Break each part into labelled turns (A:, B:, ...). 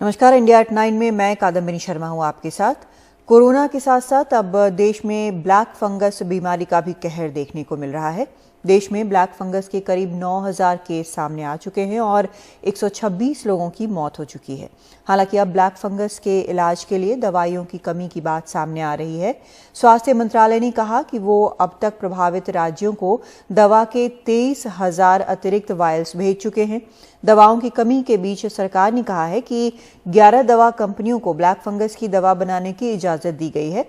A: नमस्कार, India at 9 में मैं कादम्बिनी शर्मा हूं आपके साथ। कोरोना के साथ साथ अब देश में ब्लैक फंगस बीमारी का भी कहर देखने को मिल रहा है। देश में ब्लैक फंगस के करीब 9,000 केस सामने आ चुके हैं और 126 लोगों की मौत हो चुकी है। हालांकि अब ब्लैक फंगस के इलाज के लिए दवाइयों की कमी की बात सामने आ रही है। स्वास्थ्य मंत्रालय ने कहा कि वो अब तक प्रभावित राज्यों को दवा के 23,000 अतिरिक्त वायल्स भेज चुके हैं। दवाओं की कमी के बीच सरकार ने कहा है कि 11 दवा कंपनियों को ब्लैक फंगस की दवा बनाने की इजाजत दी गई है।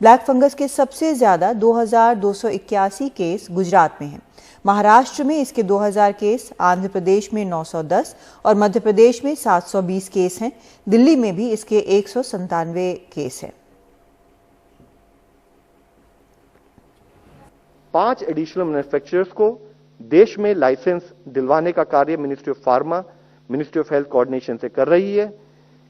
A: ब्लैक फंगस के सबसे ज्यादा 2,281 केस गुजरात में हैं। महाराष्ट्र में इसके 2,000 केस, आंध्र प्रदेश में 910 और मध्य प्रदेश में 720 केस हैं। दिल्ली में भी इसके 197 केस हैं।
B: 5 एडिशनल मैन्युफैक्चरर्स को देश में लाइसेंस दिलवाने का कार्य ministry of pharma, ministry of health coordination से कर रही है।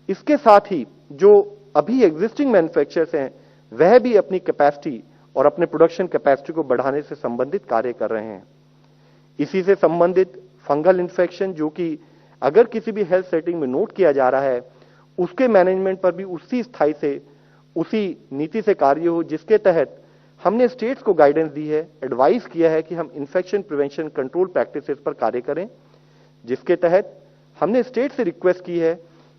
B: इसके साथ ही जो अभी एग्जिस्टिंग मैन्युफैक्चरर्स हैं वह भी अपनी कैपेसिटी और अपने प्रोडक्शन कैपेसिटी को बढ़ाने से संबंधित कार्य कर रहे हैं। इसी से संबंधित फंगल इन्फेक्शन जो कि अगर किसी भी हेल्थ सेटिंग में नोट किया जा रहा है उसके मैनेजमेंट पर भी उसी स्थाई से उसी नीति से कार्य हो, जिसके तहत हमने स्टेट्स को गाइडेंस दी है, एडवाइस किया है कि हम इन्फेक्शन प्रिवेंशन कंट्रोल प्रैक्टिसेस पर कार्य करें, जिसके तहत हमने स्टेट से रिक्वेस्ट की है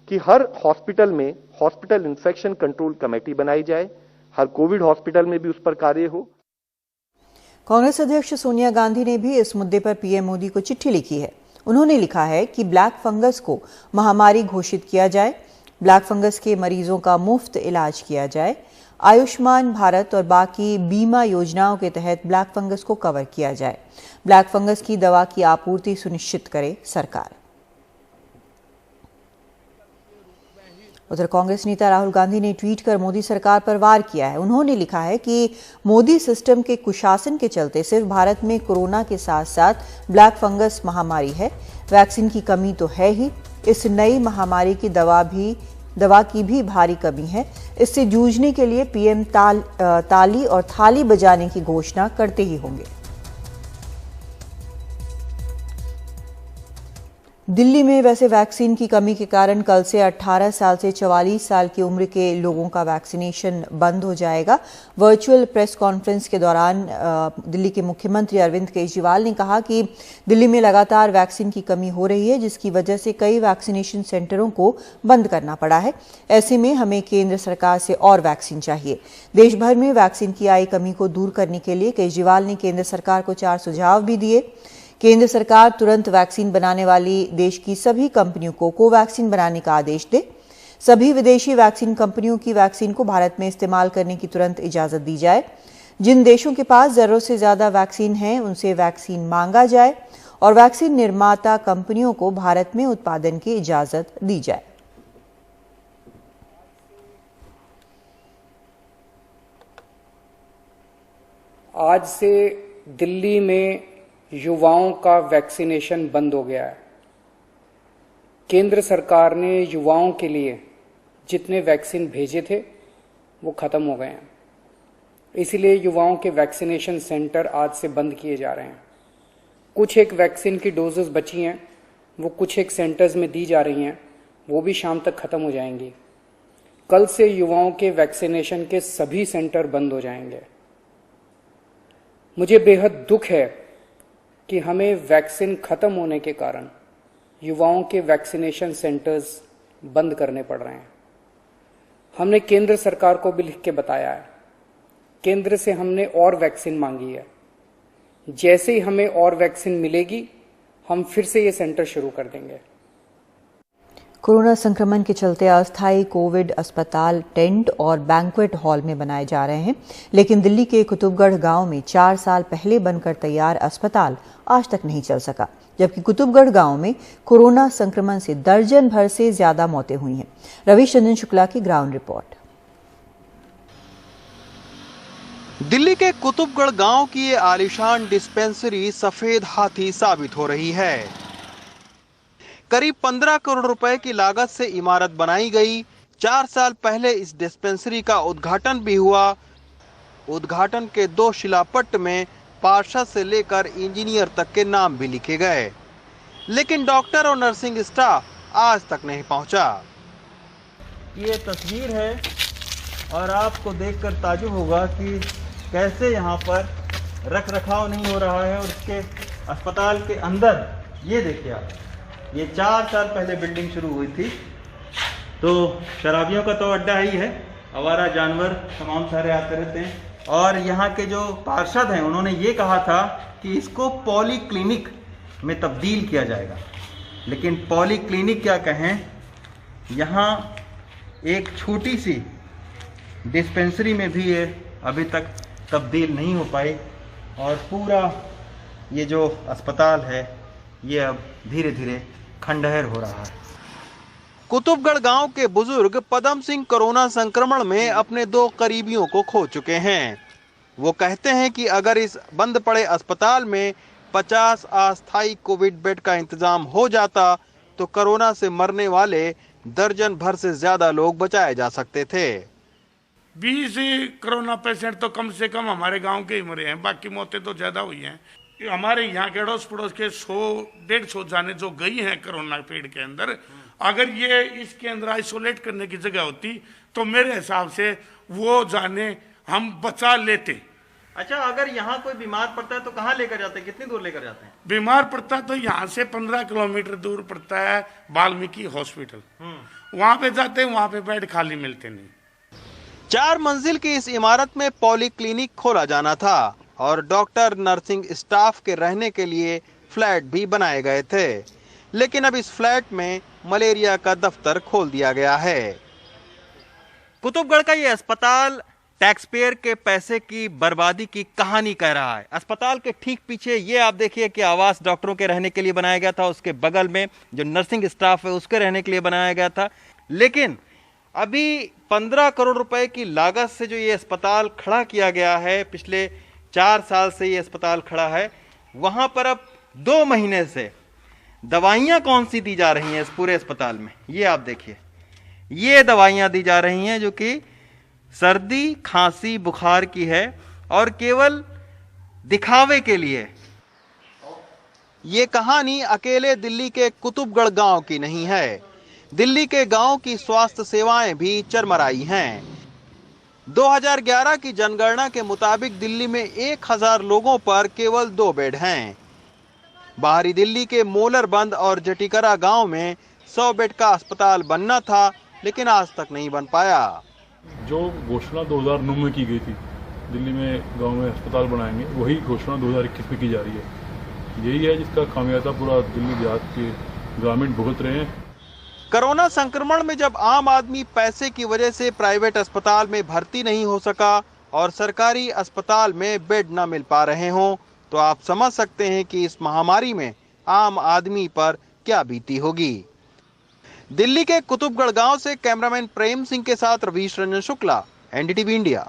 B: कि हर हॉस्पिटल में हॉस्पिटल इन्फेक्शन कंट्रोल कमेटी बनाई जाए, हर कोविड हॉस्पिटल में भी उस पर कार्य हो।
A: कांग्रेस अध्यक्ष सोनिया गांधी ने भी इस मुद्दे पर पीएम मोदी को चिट्ठी लिखी है। उन्होंने लिखा है कि ब्लैक फंगस को महामारी घोषित किया जाए, ब्लैक फंगस के मरीजों का मुफ्त इलाज किया जाए, आयुष्मान भारत और बाकी बीमा योजनाओं के तहत ब्लैक फंगस को कवर किया जाए, ब्लैक फंगस की दवा की आपूर्ति सुनिश्चित करे सरकार। उधर कांग्रेस नेता राहुल गांधी ने ट्वीट कर मोदी सरकार पर वार किया है। उन्होंने लिखा है कि मोदी सिस्टम के कुशासन के चलते सिर्फ भारत में कोरोना के साथ साथ ब्लैक फंगस महामारी है, वैक्सीन की कमी तो है ही, इस नई महामारी की दवा की भी भारी कमी है। इससे जूझने के लिए पीएम ताली और थाली बजाने की घोषणा करते ही होंगे। दिल्ली में वैसे वैक्सीन की कमी के कारण कल से 18 साल से 44 साल की उम्र के लोगों का वैक्सीनेशन बंद हो जाएगा। वर्चुअल प्रेस कॉन्फ्रेंस के दौरान दिल्ली के मुख्यमंत्री अरविंद केजरीवाल ने कहा कि दिल्ली में लगातार वैक्सीन की कमी हो रही है, जिसकी वजह से कई वैक्सीनेशन सेंटरों को बंद करना पड़ा है। ऐसे में हमें केंद्र सरकार से और वैक्सीन चाहिए। देश भर में वैक्सीन की आई कमी को दूर करने के लिए केजरीवाल ने केंद्र सरकार को 4 सुझाव भी दिए। केंद्र सरकार तुरंत वैक्सीन बनाने वाली देश की सभी कंपनियों को कोवैक्सीन बनाने का आदेश दे। सभी विदेशी वैक्सीन कंपनियों की वैक्सीन को भारत में इस्तेमाल करने की तुरंत इजाजत दी जाए। जिन देशों के पास जरूरत से ज्यादा वैक्सीन है उनसे वैक्सीन मांगा जाए और वैक्सीन निर्माता कंपनियों को भारत में उत्पादन की इजाजत दी जाए।
C: आज से दिल्ली में युवाओं का वैक्सीनेशन बंद हो गया है। केंद्र सरकार ने युवाओं के लिए जितने वैक्सीन भेजे थे वो खत्म हो गए हैं, इसलिए युवाओं के वैक्सीनेशन सेंटर आज से बंद किए जा रहे हैं। कुछ एक वैक्सीन की डोजेस बची हैं, वो कुछ एक सेंटर्स में दी जा रही हैं, वो भी शाम तक खत्म हो जाएंगी। कल से युवाओं के वैक्सीनेशन के सभी सेंटर बंद हो जाएंगे। मुझे बेहद दुख है कि हमें वैक्सीन खत्म होने के कारण युवाओं के वैक्सीनेशन सेंटर्स बंद करने पड़ रहे हैं। हमने केंद्र सरकार को भी लिख के बताया है, केंद्र से हमने और वैक्सीन मांगी है। जैसे ही हमें और वैक्सीन मिलेगी हम फिर से ये सेंटर शुरू कर देंगे।
A: कोरोना संक्रमण के चलते अस्थायी कोविड अस्पताल टेंट और बैंक्वेट हॉल में बनाए जा रहे हैं, लेकिन दिल्ली के कुतुबगढ़ गांव में 4 साल पहले बनकर तैयार अस्पताल आज तक नहीं चल सका, जबकि कुतुबगढ़ गांव में कोरोना संक्रमण से दर्जन भर से ज्यादा मौतें हुई हैं। रविचंद्रन शुक्ला की ग्राउंड रिपोर्ट।
D: दिल्ली के कुतुबगढ़ गांव की ये आलीशान डिस्पेंसरी सफेद हाथी साबित हो रही है। करीब 15 करोड़ रुपए की लागत से इमारत बनाई गई। 4 साल पहले इस डिस्पेंसरी का उद्घाटन भी हुआ। उद्घाटन के 2 शिलापट्ट में पार्षद से लेकर इंजीनियर तक के नाम भी लिखे गए, लेकिन डॉक्टर और नर्सिंग स्टाफ आज तक नहीं पहुंचा।
E: की ये तस्वीर है और आपको देखकर ताज्जुब होगा कि कैसे यहाँ पर रख रखाव नहीं हो रहा है। और इसके अस्पताल के अंदर ये देखिए आप, ये 4 साल पहले बिल्डिंग शुरू हुई थी, तो शराबियों का तो अड्डा ही है, आवारा जानवर तमाम सारे आते रहते हैं। और यहाँ के जो पार्षद हैं उन्होंने ये कहा था कि इसको पॉली क्लिनिक में तब्दील किया जाएगा, लेकिन पॉली क्लिनिक क्या कहें, यहाँ एक छोटी सी डिस्पेंसरी में भी ये अभी तक तब्दील नहीं हो पाई और पूरा ये जो अस्पताल है ये अब धीरे धीरे खंडहर हो रहा है।
D: कुतुबगढ़ गांव के बुजुर्ग पदम सिंह कोरोना संक्रमण में अपने 2 करीबियों को खो चुके हैं। वो कहते हैं कि अगर इस बंद पड़े अस्पताल में 50 अस्थायी कोविड बेड का इंतजाम हो जाता तो कोरोना से मरने वाले दर्जन भर से ज्यादा लोग बचाए जा सकते थे।
F: 20 कोरोना पेशेंट तो कम से कम हमारे गांव के ही मरे हैं, बाकी मौतें तो ज्यादा हुई हैं। हमारे यहाँ के अड़ोस पड़ोस के 100-150 जाने जो गई हैं कोरोना पेड़ के अंदर, अगर ये इसके अंदर आइसोलेट करने की जगह होती तो मेरे हिसाब से वो जाने हम बचा लेते।
E: अच्छा, अगर यहाँ कोई बीमार पड़ता है तो कहाँ लेकर जाते हैं, कितनी दूर लेकर जाते हैं?
F: बीमार पड़ता तो यहाँ से 15 किलोमीटर दूर पड़ता है वाल्मीकि हॉस्पिटल, वहां पे जाते हैं, वहां पे बेड खाली मिलते नहीं।
D: 4 मंजिल की इस इमारत में पॉली क्लिनिक खोला जाना था और डॉक्टर नर्सिंग स्टाफ के रहने के लिए फ्लैट भी बनाए गए थे, लेकिन अब इस फ्लैट में मलेरिया का दफ्तर खोल दिया गया है।
E: कुतुबगढ़ का ये अस्पताल टैक्स पेयर के पैसे की बर्बादी की कहानी कह रहा है। अस्पताल के ठीक पीछे ये आप देखिए कि आवास डॉक्टरों के रहने के लिए बनाया गया था, उसके बगल में जो नर्सिंग स्टाफ है उसके रहने के लिए बनाया गया था, लेकिन अभी 15 करोड़ रुपए की लागत से जो ये अस्पताल खड़ा किया गया है, पिछले 4 साल से ये अस्पताल खड़ा है, वहां पर अब 2 महीने से दवाइयां कौन सी दी जा रही हैं इस पूरे अस्पताल में, ये आप देखिए। ये दवाइयां दी जा रही हैं जो कि सर्दी खांसी बुखार की है और केवल दिखावे के लिए।
D: ये कहानी अकेले दिल्ली के कुतुबगढ़ गांव की नहीं है, दिल्ली के गांव की स्वास्थ्य सेवाएं भी चरमराई हैं। 2011 की जनगणना के मुताबिक दिल्ली में 1000 लोगों पर केवल 2 बेड हैं। बाहरी दिल्ली के मोलरबंद और जटिकरा गांव में 100 बेड का अस्पताल बनना था, लेकिन आज तक नहीं बन पाया।
G: जो घोषणा 2009 में की गई थी दिल्ली में गांव में अस्पताल बनाएंगे, वही घोषणा 2021 में की जा रही है। यही है जिसका खामियाजा पूरा दिल्ली देहात के ग्रामीण भुगत रहे हैं।
D: कोरोना संक्रमण में जब आम आदमी पैसे की वजह से प्राइवेट अस्पताल में भर्ती नहीं हो सका और सरकारी अस्पताल में बेड न मिल पा रहे हों, तो आप समझ सकते हैं कि इस महामारी में आम आदमी पर क्या बीती होगी। दिल्ली के कुतुबगढ़ गांव से कैमरामैन प्रेम सिंह के साथ रवीश रंजन शुक्ला, एनडीटीवी इंडिया।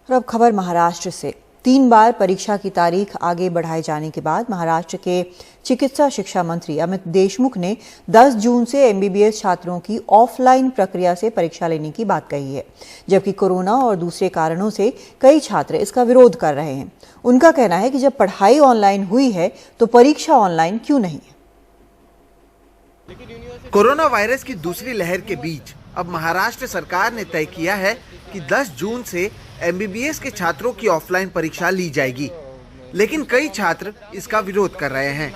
A: और अब खबर महाराष्ट्र से। 3 बार परीक्षा की तारीख आगे बढ़ाए जाने के बाद महाराष्ट्र के चिकित्सा शिक्षा मंत्री अमित देशमुख ने 10 जून से एमबीबीएस छात्रों की ऑफलाइन प्रक्रिया से परीक्षा लेने की बात कही है, जबकि कोरोना और दूसरे कारणों से कई छात्र इसका विरोध कर रहे हैं। उनका कहना है कि जब पढ़ाई ऑनलाइन हुई है तो परीक्षा ऑनलाइन क्यों नहीं।
H: कोरोना वायरस की दूसरी लहर के बीच अब महाराष्ट्र सरकार ने तय किया है कि 10 जून से एमबीबीएस के छात्रों की ऑफलाइन परीक्षा ली जाएगी, लेकिन कई छात्र इसका विरोध कर रहे हैं।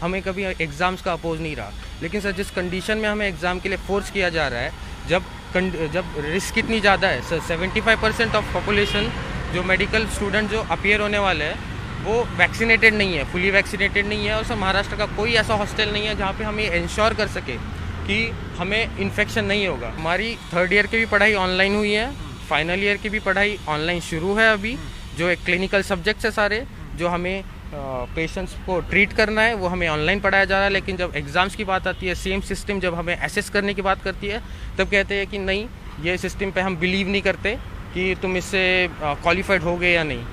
I: हमें कभी एग्जाम्स का अपोज नहीं रहा, लेकिन सर जिस कंडीशन में हमें एग्जाम के लिए फोर्स किया जा रहा है, जब रिस्क इतनी ज़्यादा है सर, 75% ऑफ पॉपुलेशन जो मेडिकल स्टूडेंट जो अपीयर होने वाले हैं वो वैक्सीनेटेड नहीं है, फुली वैक्सीनेटेड नहीं है। और सर महाराष्ट्र का कोई ऐसा हॉस्टल नहीं है जहाँ पे हम ये इंश्योर कर सके कि हमें इन्फेक्शन नहीं होगा। हमारी 3rd ईयर की भी पढ़ाई ऑनलाइन हुई है, फाइनल ईयर की भी पढ़ाई ऑनलाइन शुरू है अभी। जो एक क्लिनिकल सब्जेक्ट्स है सारे, जो हमें पेशेंट्स को ट्रीट करना है, वो हमें ऑनलाइन पढ़ाया जा रहा है। लेकिन जब एग्ज़ाम्स की बात आती है, सेम सिस्टम जब हमें एसेस करने की बात करती है, तब कहते हैं कि नहीं, ये सिस्टम पे हम बिलीव नहीं करते कि तुम इससे क्वालिफाइड हो गए या नहीं।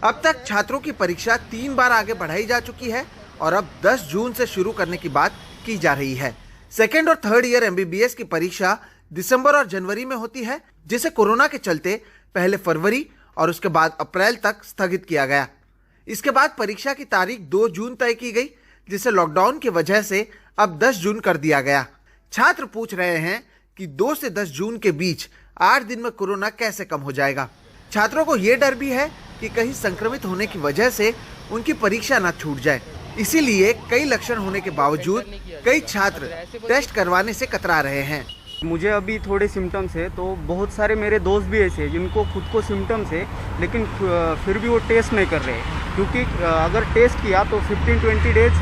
H: अब तक छात्रों की परीक्षा 3 बार आगे बढ़ाई जा चुकी है और अब 10 जून से शुरू करने की बात की जा रही है। 2nd और 3rd ईयर एमबीबीएस की परीक्षा दिसंबर और जनवरी में होती है, जिसे कोरोना के चलते पहले फरवरी और उसके बाद अप्रैल तक स्थगित किया गया। इसके बाद परीक्षा की तारीख 2 जून तय की गई, जिसे लॉकडाउन की वजह से अब 10 जून कर दिया गया। छात्र पूछ रहे हैं कि 2 से 10 जून के बीच 8 दिन में कोरोना कैसे कम हो जाएगा। छात्रों को ये डर भी है कि कहीं संक्रमित होने की वजह से उनकी परीक्षा न छूट जाए। इसीलिए कई लक्षण होने के बावजूद कई छात्र टेस्ट करवाने से कतरा रहे हैं।
J: मुझे अभी थोड़े सिम्टम्स है, तो बहुत सारे मेरे दोस्त भी ऐसे हैं जिनको खुद को सिम्टम्स है, लेकिन फिर भी वो टेस्ट नहीं कर रहे, क्योंकि अगर टेस्ट किया तो 15-20 डेज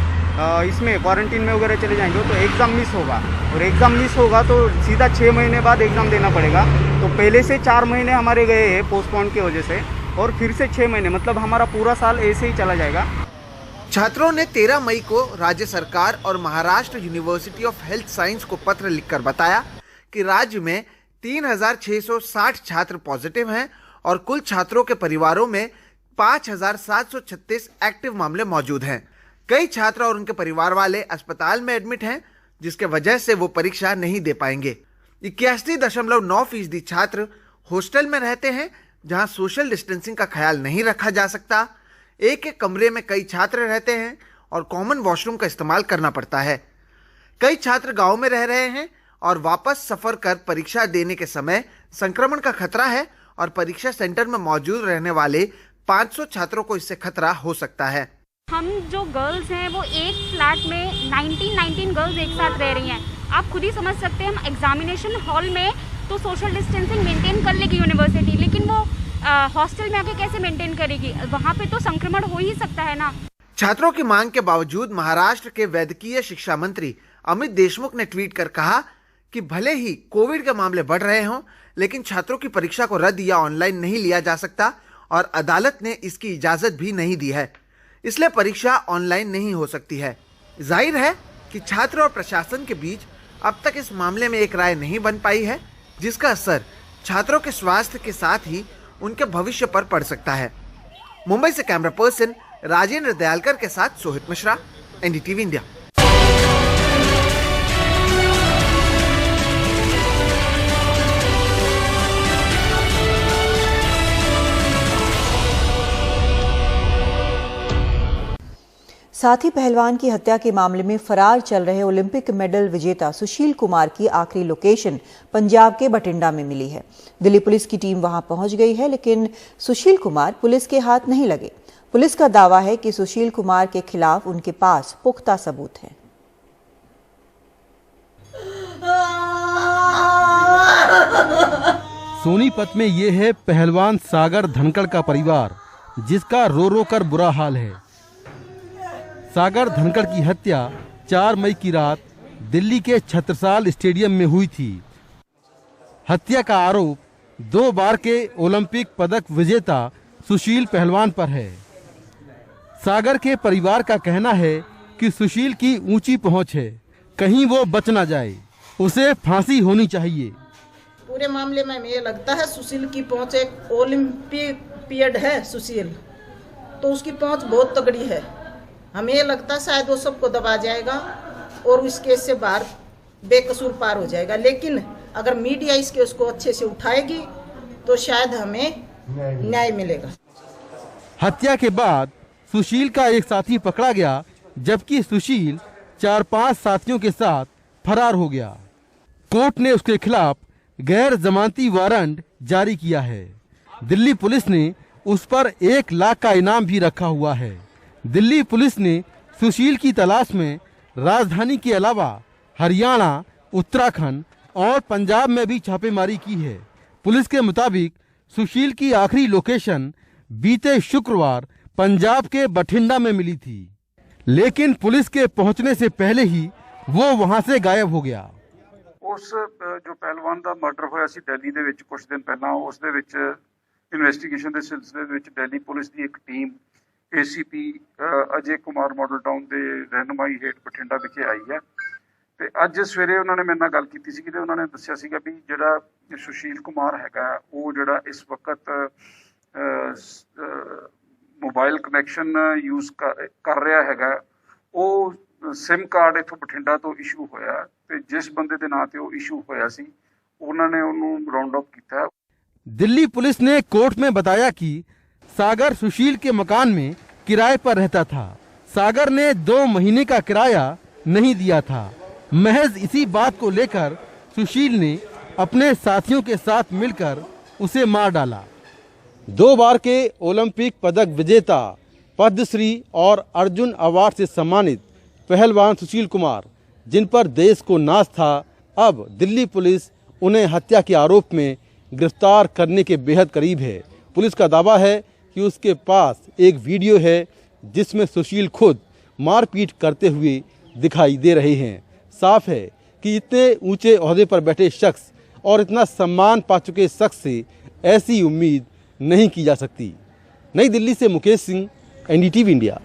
J: इसमें क्वारंटीन में वगैरह चले जाएंगे तो एग्ज़ाम मिस होगा, और एग्ज़ाम मिस होगा तो सीधा 6 महीने बाद एग्ज़ाम देना पड़ेगा। तो पहले से 4 महीने हमारे गए हैं पोस्टपोन की वजह से, और फिर से 6 महीने, मतलब हमारा पूरा साल ऐसे ही चला जाएगा।
H: छात्रों ने 13 मई को राज्य सरकार और Maharashtra university of health science को पत्र लिखकर बताया कि राज्य में 3660 छात्र पॉजिटिव हैं और कुल छात्रों के परिवारों में 5736 एक्टिव मामले मौजूद हैं। कई छात्र और उनके परिवार वाले अस्पताल में एडमिट हैं, जिसके वजह से वो परीक्षा नहीं दे पाएंगे। 81.9% छात्र हॉस्टल में रहते हैं, जहां सोशल डिस्टेंसिंग का ख्याल नहीं रखा जा सकता। एक कमरे में कई छात्र रहते हैं और कॉमन वॉशरूम का इस्तेमाल करना पड़ता है। कई छात्र गांव में रह रहे हैं और वापस सफर कर परीक्षा देने के समय संक्रमण का खतरा है, और परीक्षा सेंटर में मौजूद रहने वाले 500 छात्रों को इससे खतरा हो सकता है।
K: हम जो गर्ल्स हैं वो एक फ्लैट में 19 गर्ल्स एक साथ रह रही हैं। आप खुद ही समझ सकते हैं, हम एग्जामिनेशन हॉल में तो सोशल डिस्टेंसिंग मेंटेन कर लेगी यूनिवर्सिटी, लेकिन वो हॉस्टल में आके कैसे मेंटेन करेगी? वहाँ पे तो संक्रमण हो ही सकता है ना।
H: छात्रों की मांग के बावजूद महाराष्ट्र के वैद्यकीय शिक्षा मंत्री अमित देशमुख ने ट्वीट कर कहा कि भले ही कोविड के मामले बढ़ रहे हों, लेकिन छात्रों की परीक्षा को रद्द या ऑनलाइन नहीं लिया जा सकता, और अदालत ने इसकी इजाजत भी नहीं दी है, इसलिए परीक्षा ऑनलाइन नहीं हो सकती है। जाहिर है कि छात्र और प्रशासन के बीच अब तक इस मामले में एक राय नहीं बन पाई है, जिसका असर छात्रों के स्वास्थ्य के साथ ही उनके भविष्य पर पड़ सकता है। मुंबई से कैमरा पर्सन राजेंद्र दयालकर के साथ सोहित मिश्रा, एनडीटीवी इंडिया।
A: साथ ही पहलवान की हत्या के मामले में फरार चल रहे ओलंपिक मेडल विजेता सुशील कुमार की आखिरी लोकेशन पंजाब के बठिंडा में मिली है। दिल्ली पुलिस की टीम वहां पहुंच गई है, लेकिन सुशील कुमार पुलिस के हाथ नहीं लगे। पुलिस का दावा है कि सुशील कुमार के खिलाफ उनके पास पुख्ता सबूत है।
L: सोनीपत में ये है पहलवान सागर धनखड़ का परिवार, जिसका रो रो कर बुरा हाल है। सागर धनखड़ की हत्या 4 मई की रात दिल्ली के छत्रसाल स्टेडियम में हुई थी। हत्या का आरोप 2 बार के ओलंपिक पदक विजेता सुशील पहलवान पर है। सागर के परिवार का कहना है कि सुशील की ऊंची पहुंच है, कहीं वो बच ना जाए, उसे फांसी होनी चाहिए।
M: पूरे मामले में ये लगता है सुशील की पहुंच, एक ओलंपियड है सुशील, तो उसकी पहुंच बहुत तगड़ी है। हमें ये लगता है शायद वो सबको दबा जाएगा और उस केस से बाहर बेकसूर पार हो जाएगा, लेकिन अगर मीडिया इस केस को अच्छे से उठाएगी तो शायद हमें न्याय मिलेगा।
L: हत्या के बाद सुशील का एक साथी पकड़ा गया, जबकि सुशील 4-5 साथियों के साथ फरार हो गया। कोर्ट ने उसके खिलाफ गैर जमानती वारंट जारी किया है। दिल्ली पुलिस ने उस पर 1 लाख का इनाम भी रखा हुआ है। दिल्ली पुलिस ने सुशील की तलाश में राजधानी के अलावा हरियाणा, उत्तराखंड और पंजाब में भी छापेमारी की है। पुलिस के मुताबिक सुशील की आखिरी लोकेशन बीते शुक्रवार पंजाब के बठिंडा में मिली थी, लेकिन पुलिस के पहुंचने से पहले ही वो वहां से गायब हो गया।
N: उस जो पहलवान का मर्डर होया सी दिल्ली दे विच कुछ दिन पहला, उस दे विच इन्वेस्टिगेशन के सिलसिले दे विच दिल्ली पुलिस की एक team ACP Ajay Kumar model town के रहनुमाई हेठ बठिंडा विखे आई है। तो अज सवेरे उन्होंने मेरे नाल गल कीती सी ते उन्होंने दस्सिया सीगा भी जिहड़ा सुशील कुमार हैगा वो जिहड़ा इस वक्त मोबाइल कनैक्शन यूज कर रहा हैगा, वो सिम कार्ड इत्थों बठिंडा तो इशू होया ते जिस बंदे दे नां ते वो इशू होया सी उन्होंने उन्होंने राउंड अप किया।
L: दिल्ली पुलिस ने कोर्ट में बताया कि सागर सुशील के मकान में किराए पर रहता था। सागर ने 2 महीने का किराया नहीं दिया था। महज इसी बात को लेकर सुशील ने अपने साथियों के साथ मिलकर उसे मार डाला।
O: 2 बार के ओलंपिक पदक विजेता, पद्मश्री और अर्जुन अवार्ड से सम्मानित पहलवान सुशील कुमार, जिन पर देश को नाज था, अब दिल्ली पुलिस उन्हें हत्या के आरोप में गिरफ्तार करने के बेहद करीब है। पुलिस का दावा है कि उसके पास एक वीडियो है जिसमें सुशील खुद मारपीट करते हुए दिखाई दे रहे हैं। साफ है कि इतने ऊंचे ओहदे पर बैठे शख्स और इतना सम्मान पा चुके शख्स से ऐसी उम्मीद नहीं की जा सकती। नई दिल्ली से मुकेश सिंह, NDTV इंडिया।